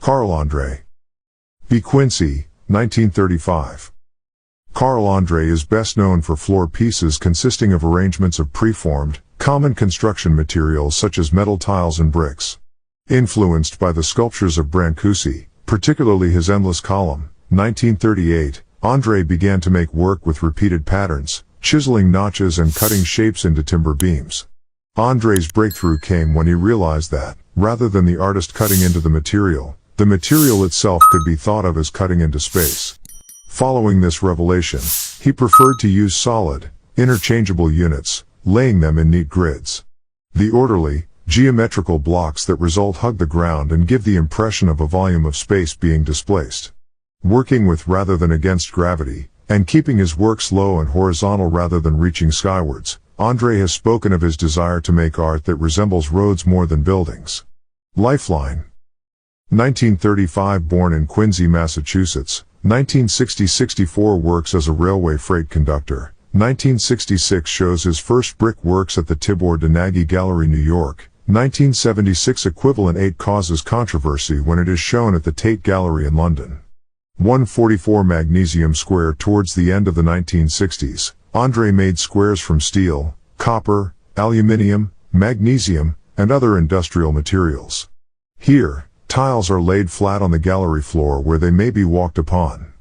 Carl Andre. B. Quincy, 1935. Carl Andre is best known for floor pieces consisting of arrangements of preformed, common construction materials such as metal tiles and bricks. Influenced by the sculptures of Brancusi, particularly his Endless Column, 1938, Andre began to make work with repeated patterns, chiseling notches and cutting shapes into timber beams. Andre's breakthrough came when he realized that, rather than the artist cutting into the material itself could be thought of as cutting into space. Following this revelation, he preferred to use solid, interchangeable units, laying them in neat grids. The orderly, geometrical blocks that result hug the ground and give the impression of a volume of space being displaced. Working with rather than against gravity, and keeping his works low and horizontal rather than reaching skywards, Andre has spoken of his desire to make art that resembles roads more than buildings. Lifeline. 1935. Born in Quincy, Massachusetts. 1960-64 works as a railway freight conductor. 1966 shows his first brick works at the Tibor de Nagy Gallery, New York. 1976 equivalent 8 causes controversy when it is shown at the Tate Gallery in London. 144 Magnesium Square. Towards the end of the 1960s, Andre made squares from steel, copper, aluminium, magnesium, and other industrial materials. Here, tiles are laid flat on the gallery floor where they may be walked upon.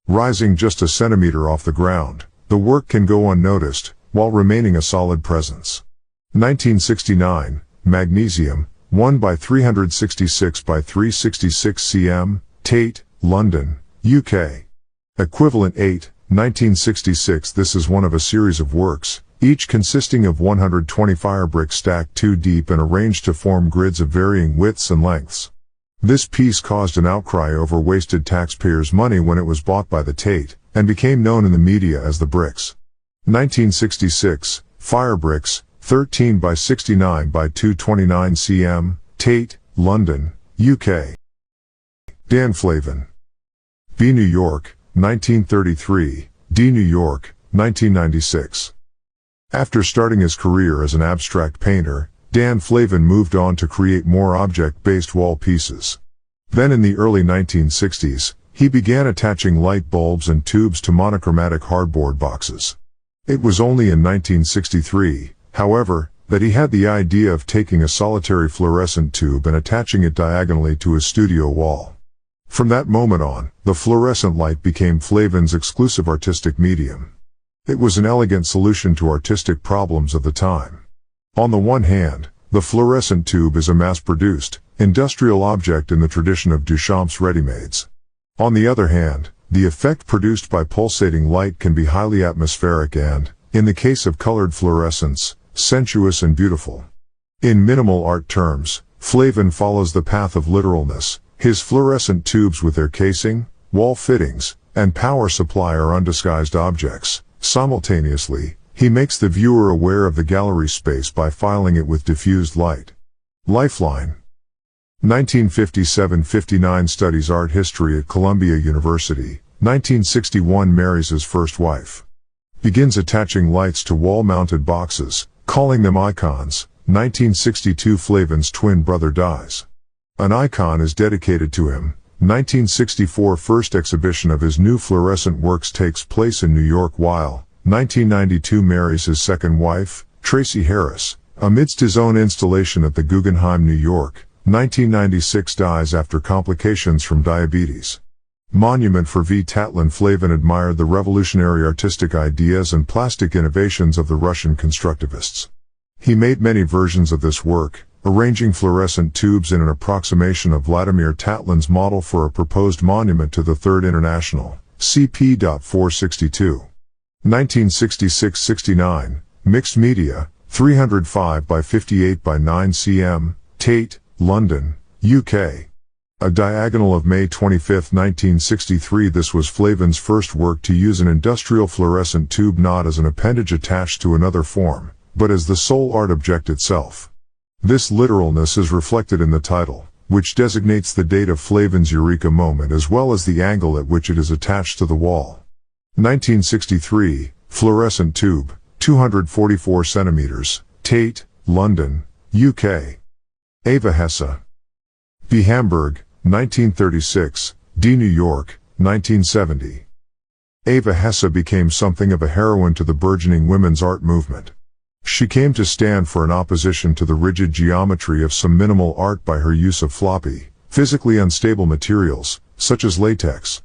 Rising just a centimeter off the ground, the work can go unnoticed, while remaining a solid presence. 1969, Magnesium, 1 by 366 by 366 cm, Tate, London, UK. Equivalent 8, 1966. This is one of a series of works, each consisting of 120 fire bricks stacked 2 deep and arranged to form grids of varying widths and lengths. This piece caused an outcry over wasted taxpayers' money when it was bought by the Tate, and became known in the media as the bricks. 1966, Fire Bricks, 13 by 69 by 229 cm, Tate, London, UK. Dan Flavin. B. New York, 1933, D. New York, 1996. After starting his career as an abstract painter, Dan Flavin moved on to create more object-based wall pieces. Then in the early 1960s, he began attaching light bulbs and tubes to monochromatic hardboard boxes. It was only in 1963, however, that he had the idea of taking a solitary fluorescent tube and attaching it diagonally to his studio wall. From that moment on, the fluorescent light became Flavin's exclusive artistic medium. It was an elegant solution to artistic problems of the time. On the one hand, the fluorescent tube is a mass-produced, industrial object in the tradition of Duchamp's ready-mades. On the other hand, the effect produced by pulsating light can be highly atmospheric and, in the case of colored fluorescence, sensuous and beautiful. In minimal art terms, Flavin follows the path of literalness. His fluorescent tubes with their casing, wall fittings, and power supply are undisguised objects. Simultaneously, he makes the viewer aware of the gallery space by filing it with diffused light. Lifeline. 1957-59 Studies art history at Columbia University. 1961 Marries his first wife. Begins attaching lights to wall-mounted boxes, calling them icons. 1962 Flavin's twin brother dies. An icon is dedicated to him. 1964 First exhibition of his new fluorescent works takes place in New York while 1992 marries his second wife, Tracy Harris, amidst his own installation at the Guggenheim, New York. 1996 dies after complications from diabetes. Monument for V. Tatlin. Flavin admired the revolutionary artistic ideas and plastic innovations of the Russian constructivists. He made many versions of this work, arranging fluorescent tubes in an approximation of Vladimir Tatlin's model for a proposed monument to the Third International, CP. 462. 1966-69, Mixed Media, 305 by 58 by 9 cm, Tate, London, UK. A diagonal of May 25, 1963. This was Flavin's first work to use an industrial fluorescent tube not as an appendage attached to another form, but as the sole art object itself. This literalness is reflected in the title, which designates the date of Flavin's Eureka moment as well as the angle at which it is attached to the wall. 1963, Fluorescent Tube, 244 centimeters, Tate, London, UK. Eva Hesse. B. Hamburg, 1936, D. New York, 1970. Eva Hesse became something of a heroine to the burgeoning women's art movement. She came to stand for an opposition to the rigid geometry of some minimal art by her use of floppy, physically unstable materials, such as latex.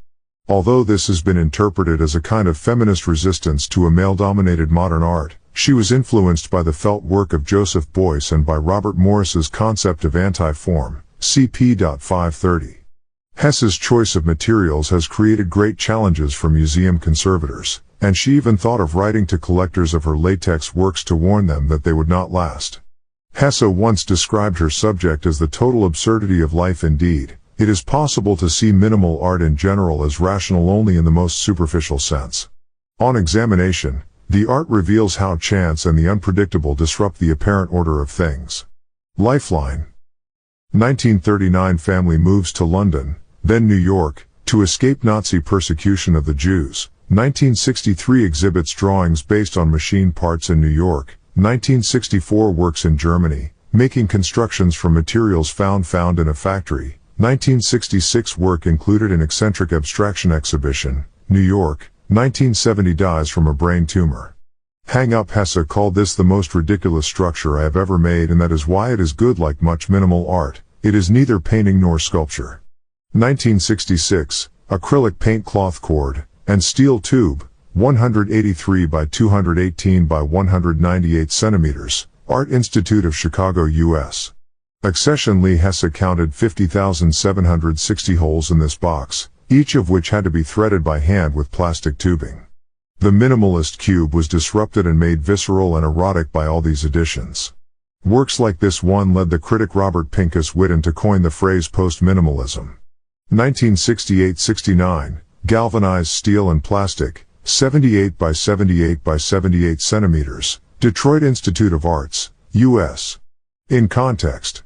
Although this has been interpreted as a kind of feminist resistance to a male-dominated modern art, she was influenced by the felt work of Joseph Beuys and by Robert Morris's concept of anti-form, cp. 530. Hesse's choice of materials has created great challenges for museum conservators, and she even thought of writing to collectors of her latex works to warn them that they would not last. Hesse once described her subject as the total absurdity of life. Indeed, it is possible to see minimal art in general as rational only in the most superficial sense. On examination, the art reveals how chance and the unpredictable disrupt the apparent order of things. Lifeline. 1939 family moves to London, then New York, to escape Nazi persecution of the Jews. 1963 exhibits drawings based on machine parts in New York. 1964 works in Germany, making constructions from materials found in a factory. 1966 work included an eccentric abstraction exhibition, New York. 1970 dies from a brain tumor. Hang Up. Hesse called this the most ridiculous structure I have ever made, and that is why it is good. Like much minimal art, it is neither painting nor sculpture. 1966, acrylic paint cloth cord, and steel tube, 183 by 218 by 198 centimeters, Art Institute of Chicago, U.S. Accession. Lee Hesse counted 50,760 holes in this box, each of which had to be threaded by hand with plastic tubing. The minimalist cube was disrupted and made visceral and erotic by all these additions. Works like this one led the critic Robert Pincus Whitten to coin the phrase post-minimalism. 1968-69, galvanized steel and plastic, 78 by 78 by 78 centimeters, Detroit Institute of Arts, U.S. In context.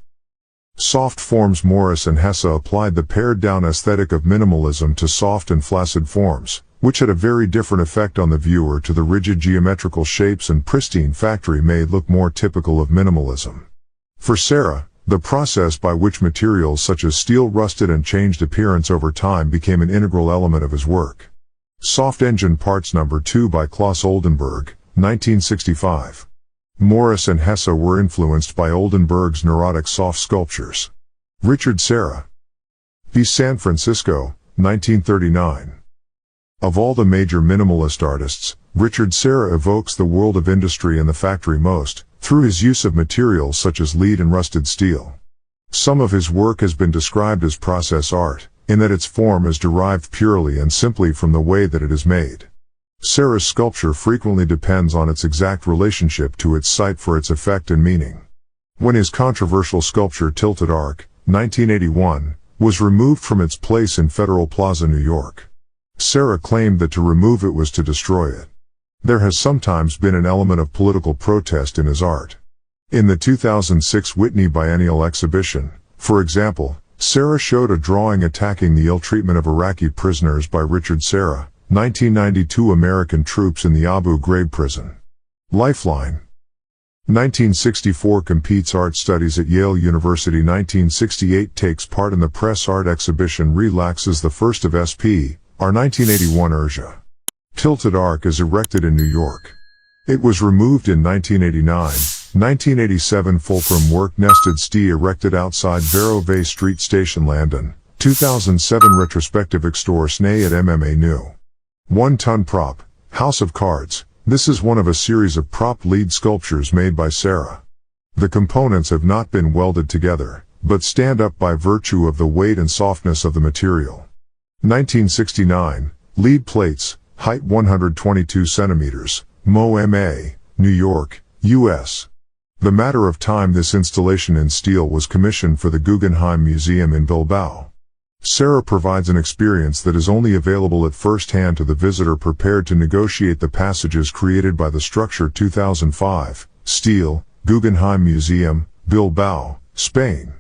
Soft forms. Morris and Hesse applied the pared-down aesthetic of minimalism to soft and flaccid forms, which had a very different effect on the viewer to the rigid geometrical shapes and pristine factory-made look more typical of minimalism. For Serra, the process by which materials such as steel rusted and changed appearance over time became an integral element of his work. Soft Engine Parts No. 2 by Claes Oldenburg, 1965. Morris and Hesse were influenced by Oldenburg's neurotic soft sculptures. Richard Serra. San Francisco, 1939. Of all the major minimalist artists, Richard Serra evokes the world of industry and the factory most, through his use of materials such as lead and rusted steel. Some of his work has been described as process art, in that its form is derived purely and simply from the way that it is made. Serra's sculpture frequently depends on its exact relationship to its site for its effect and meaning. When his controversial sculpture Tilted Arc, 1981, was removed from its place in Federal Plaza, New York, Serra claimed that to remove it was to destroy it. There has sometimes been an element of political protest in his art. In the 2006 Whitney Biennial exhibition, for example, Serra showed a drawing attacking the ill treatment of Iraqi prisoners by Richard Serra, 1992 American troops in the Abu Ghraib prison. Lifeline. 1964 competes art studies at Yale University. 1968 takes part in the press art exhibition Relax is the first of SP, our 1981 Urja. Tilted Arc is erected in New York. It was removed in 1989. 1987 Fulcrum work Nested Ste erected outside Vero Ve Street Station London. 2007 Retrospective Extorsne at MMA New. 1 ton prop, House of Cards. This is one of a series of prop lead sculptures made by Serra. The components have not been welded together, but stand up by virtue of the weight and softness of the material. 1969, lead plates, height 122 centimeters, MoMA, New York, U.S. The matter of time this installation in steel was commissioned for the Guggenheim Museum in Bilbao. Serra provides an experience that is only available at first hand to the visitor prepared to negotiate the passages created by the structure. 2005, Steel, Guggenheim Museum, Bilbao, Spain.